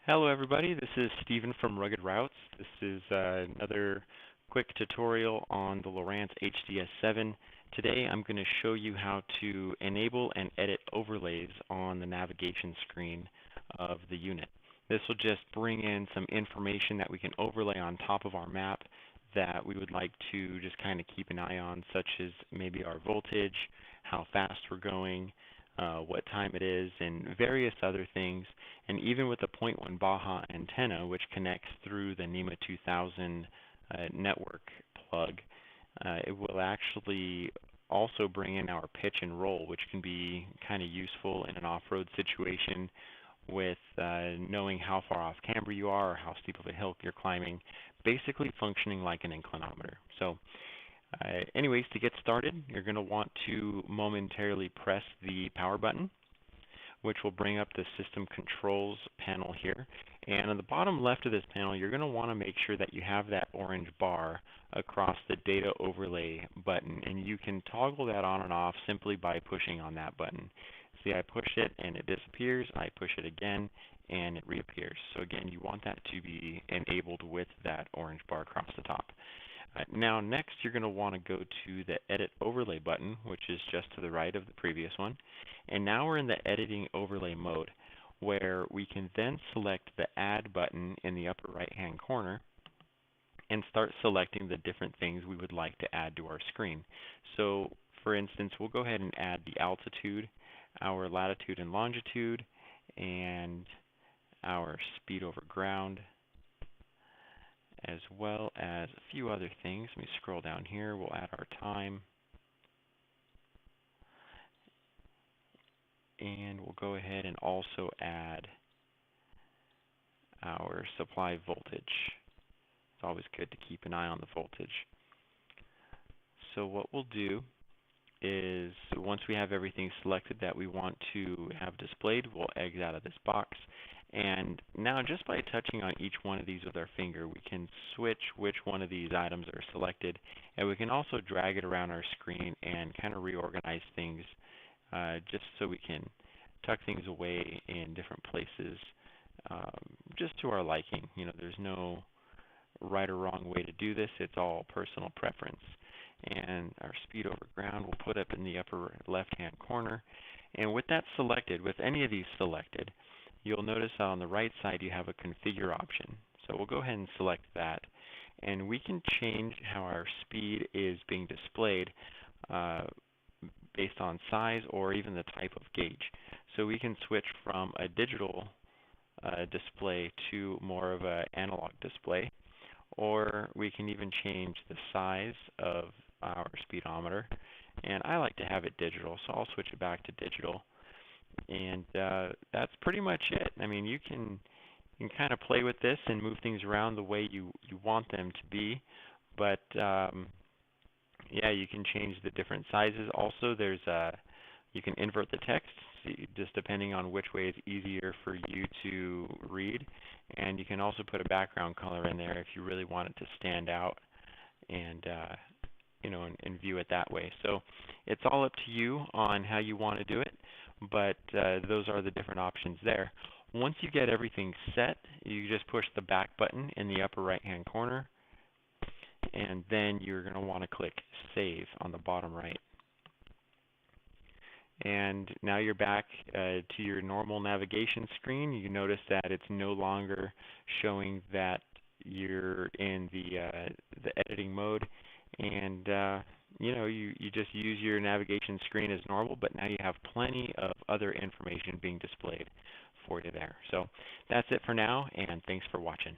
Hello everybody, this is Stephen from Rugged Routes. This is another quick tutorial on the Lowrance HDS7. Today I'm going to show you how to enable and edit overlays on the navigation screen of the unit. This will just bring in some information that we can overlay on top of our map that we would like to just kind of keep an eye on, such as maybe our voltage, how fast we're going, what time it is, and various other things. And even with the point 0.1 Baja antenna, which connects through the NEMA 2000 network plug, it will actually also bring in our pitch and roll, which can be kind of useful in an off-road situation with knowing how far off camber you are or how steep of a hill you're climbing, basically functioning like an inclinometer. So anyways, to get started, you're going to want to momentarily press the power button, which will bring up the system controls panel here. And on the bottom left of this panel, you're going to want to make sure that you have that orange bar across the data overlay button. And you can toggle that on and off simply by pushing on that button. See, I push it and it disappears. I push it again and it reappears. So again, you want that to be enabled with that orange bar across the top. Now next you're going to want to go to the Edit Overlay button, which is just to the right of the previous one. And now we're in the Editing Overlay mode, where we can then select the Add button in the upper right hand corner and start selecting the different things we would like to add to our screen. So for instance, we'll go ahead and add the altitude, our latitude and longitude, and our speed over ground, as well as a few other things. Let me scroll down here. We'll add our time. And we'll go ahead and also add our supply voltage. It's always good to keep an eye on the voltage. So what we'll do is, once we have everything selected that we want to have displayed, we'll exit out of this box. And now just by touching on each one of these with our finger, we can switch which one of these items are selected. And we can also drag it around our screen and kind of reorganize things just so we can tuck things away in different places just to our liking. You know, there's no right or wrong way to do this. It's all personal preference. And our speed over ground we'll put up in the upper left-hand corner. And with that selected, with any of these selected, you'll notice on the right side you have a configure option. So we'll go ahead and select that. And we can change how our speed is being displayed based on size or even the type of gauge. So we can switch from a digital display to more of an analog display, or we can even change the size of our speedometer. And I like to have it digital, so I'll switch it back to digital. And that's pretty much it. I mean, you can kind of play with this and move things around the way you want them to be, but yeah, you can change the different sizes. Also, there's you can invert the text, just depending on which way is easier for you to read. And you can also put a background color in there if you really want it to stand out and you know, and view it that way. So it's all up to you on how you want to do it, but those are the different options there. Once you get everything set, you just push the back button in the upper right hand corner, and then you're going to want to click Save on the bottom right. And now you're back to your normal navigation screen. You notice that it's no longer showing that you're in the editing mode, and you know, you just use your navigation screen as normal, but now you have plenty of other information being displayed for you there. So that's it for now, and thanks for watching.